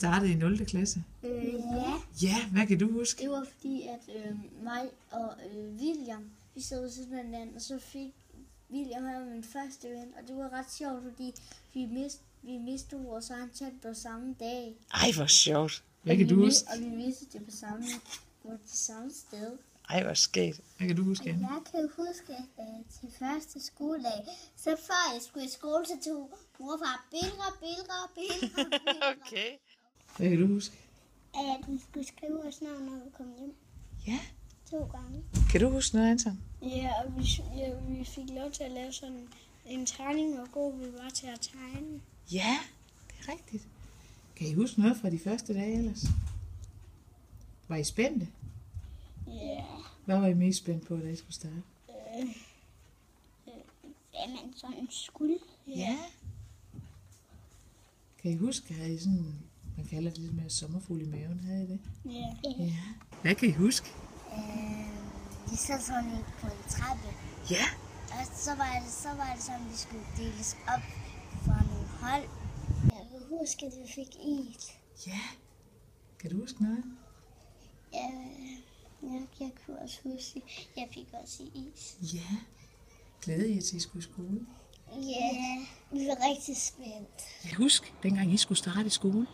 startede i 0. klasse? Ja. Ja, hvad kan du huske? Det var fordi, at mig og William, vi sad ved siden af hinanden, og så fik William her min første ven, og det var ret sjovt, fordi vi mistede vores egen tand på samme dag. Ej, hvor sjovt. Hvad kan du huske? Og vi mistede det på det samme sted. Ej, hvor skægt. Hvad kan du huske, Anne? Jeg kan huske, at til første skoledag, så før jeg skulle i skole, så tog mor og far billeder. Okay. Hvad kan du huske? At vi skulle skrive vores navn, når vi kom hjem. Ja. 2 gange. Kan du huske noget, Anton? Ja, og vi fik lov til at lave sådan en tegning, hvor god vi var til at tegne. Ja, det er rigtigt. Kan I huske noget fra de første dage ellers? Var I spændte? Ja. Hvad var I mest spændt på, da I skulle starte? Hvad man sådan skulle. Ja. Kan I huske, havde I sådan, man kalder det lidt mere sommerfugl i maven, havde I det? Ja. Ja. Hvad kan I huske? De sad sådan på en trappe. Ja. Og så var det sådan, vi skulle deles op fra nogle hold. Jeg kan huske, at vi fik is. Ja. Kan du huske noget? Ja, jeg kunne også huske, jeg fik også is. Ja. Glæder I jer til, at I skulle i skole? Ja, vi var rigtig spændt. Jeg husker, dengang I skulle starte i skole.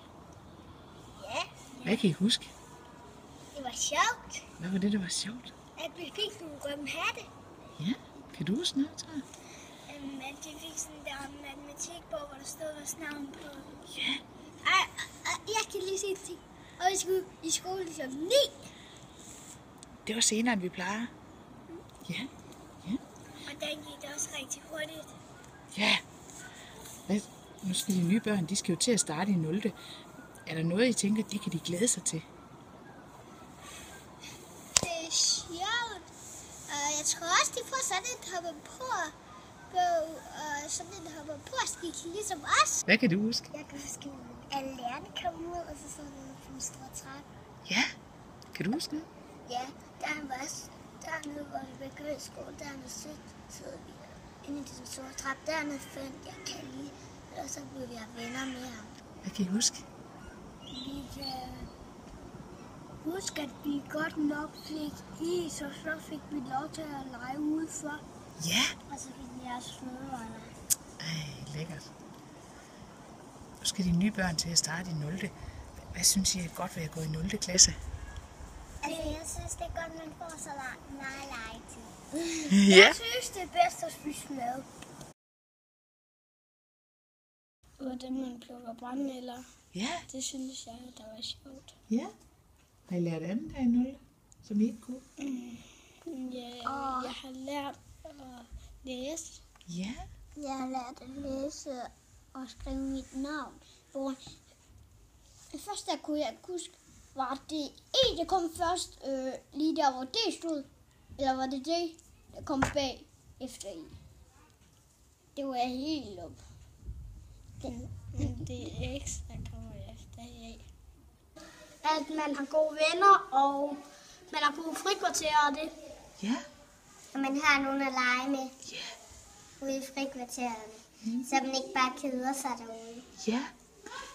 Ja, Hvad kan I huske? det var sjovt, Hvad var det, der var sjovt? at vi fik nogle rømme hatte. Ja. Kan du huske noget, tror jeg? At vi fik sådan der matematikbog, hvor der stod vores navn på. Ja. Jeg kan lige sige en ting. Og vi skulle i skole kl. 9. Det var senere, end vi plejer. Ja. Og der gik det også rigtig hurtigt. Ja. Nu skal de nye børn, de skal jo til at starte i 0. Er der noget, I tænker, de kan de glæde sig til? Det er sjovt. Og jeg tror også, de får sådan et hoppe på og sådan en hoppe på skik, ligesom os. Hvad kan du huske? Jeg kan huske, at lærerne kom ud, og så sådan noget på en stor trappe. Ja. Kan du huske det? Ja, dernede, hvor vi begyndte i skole, dernede sidder vi inde i den store trappe. Dernede fandt jeg Kalle, og så blev vi venner med ham. Hvad kan I huske? Vi kan huske, at vi godt nok fik is, og så fik vi lov til at lege udenfor. Ja. Og så fik vi også fødevarer. Ej, lækkert. Nu skal de nye børn til at starte i 0. Hvad synes I er godt ved at gå i 0. klasse? Altså, jeg synes, det er godt, man får så meget legetid. Ja. Jeg synes, det er bedst at spise mad. Hvordan man plukker brændenælder, Ja. det synes jeg, der var sjovt. Ja. Har I lært andet her i 0. som I ikke kunne? Ja, jeg har lært at læse. Ja. Jeg har lært at læse og skrive mit navn. Hvor det første, jeg kunne huske, var det E, der kom først lige der, hvor D stod. Eller var det D, der kom bag efter E? Det var helt op. Men det er X, der kommer efter E. At man har gode venner, og man har gode frikvarterer og det. Ja. Og man har nogen at lege med Ja. ude i frikvartererne. Så man ikke bare keder sig derude. Ja.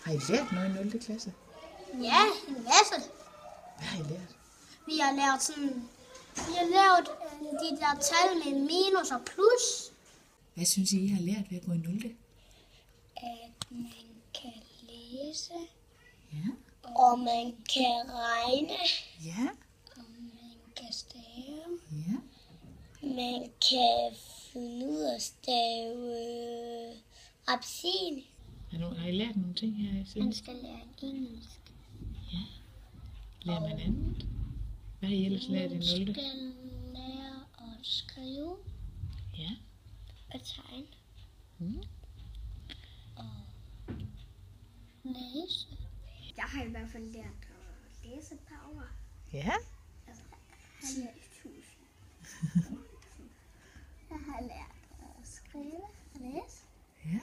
Har I lært noget i 0. klasse? Ja, en masse. Hvad har I lært? Vi har lavet de der tal med minus og plus. Hvad synes I har lært ved at gå i 0. At man kan læse, Ja. og man kan regne, Ja. og man kan stave. Ja. Man kan finde ud af at stave appelsin. Har I lært nogle ting her? Man skal lære engelsk. Ja. Lærer man andet? Hvad har I ellers lært i 0? Man skal lære at skrive Ja. og tegne Mm. og læse. Jeg har i hvert fald lært at læse et par ord. Ja. Altså, jeg har lært 1000. Jeg har lært at skrive og læse. Ja.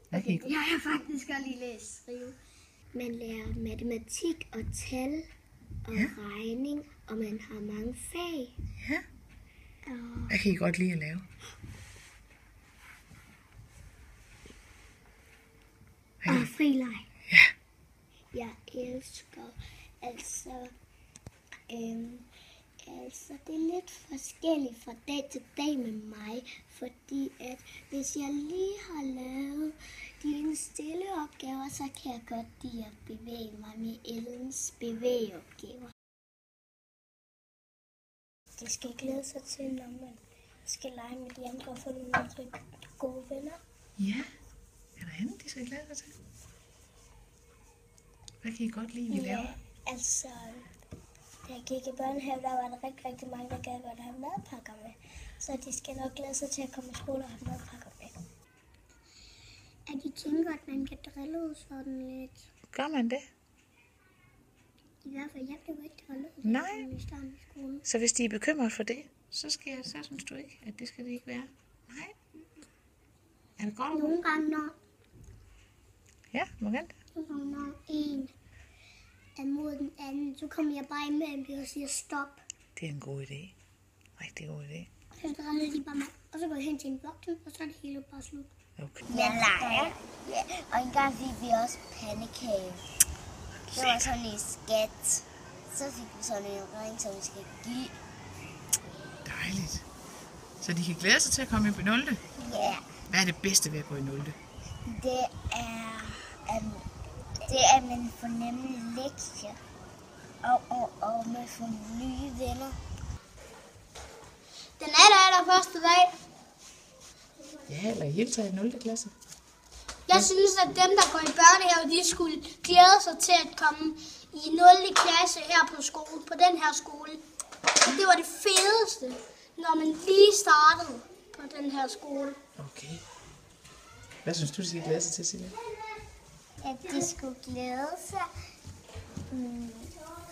Hvad kan I Jeg har faktisk også lige læst og skrive. Man lærer matematik og tal og regning, og man har mange fag. Ja. Hvad kan I godt lide at lave? Og frileg. Ja. elsker. Altså, det er lidt forskelligt fra dag til dag med mig, fordi at hvis jeg lige har lavet dine stille opgaver, så kan jeg godt lide at bevæge mig med Ellens bevægeopgaver. De skal glæde sig til, når man skal lege med de andre og få nogle rigtig gode venner. Ja, er der andet, de skal glæde sig til? Hvad kan I godt lide, vi laver? Altså, da jeg gik i børnehave, der var der rigtig mange, der gad godt have madpakker med. Så de skal nok glæde sig til at komme i skole og have madpakker med. At de tænker, at man kan drille ud sådan lidt. Gør man det? I hvert fald, jeg blev ikke drillet Nej. i starten af skolen. Så hvis de er bekymret for det, så synes du ikke, at det skal det ikke være? Nej. Er det godt? Nogle gange, Ja, moment. når en er mod den anden, så kommer jeg bare imellem og siger stop. Det er en god idé. Rigtig god idé. Så driller de bare mig, og så går jeg hen til en voksen, og så er det hele bare slut. Okay. Jeg leger. Ja, og engang fik vi også pandekage. Det var sådan en skat. Så fik vi sådan en ring, som vi skal give. Dejligt. Så de kan glæde sig til at komme i 0. Ja, Hvad er det bedste ved at gå i 0? det er med en fornemmelig lektie. Og med få nye venner. Den allerførste dag, Ja, eller i hele taget 0. klasse. jeg synes, at dem, der går i børnehave, de skulle glæde sig til at komme i 0. klasse her på skole, på den her skole. Det var det fedeste, når man lige startede på den her skole. Okay. Hvad synes du, de skal glæde sig til, Silja? At de skulle glæde sig.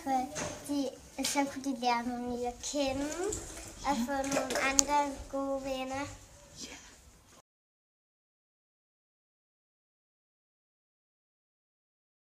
Fordi så kunne de lære nogle nye at kende. Og få nogle andre gode venner.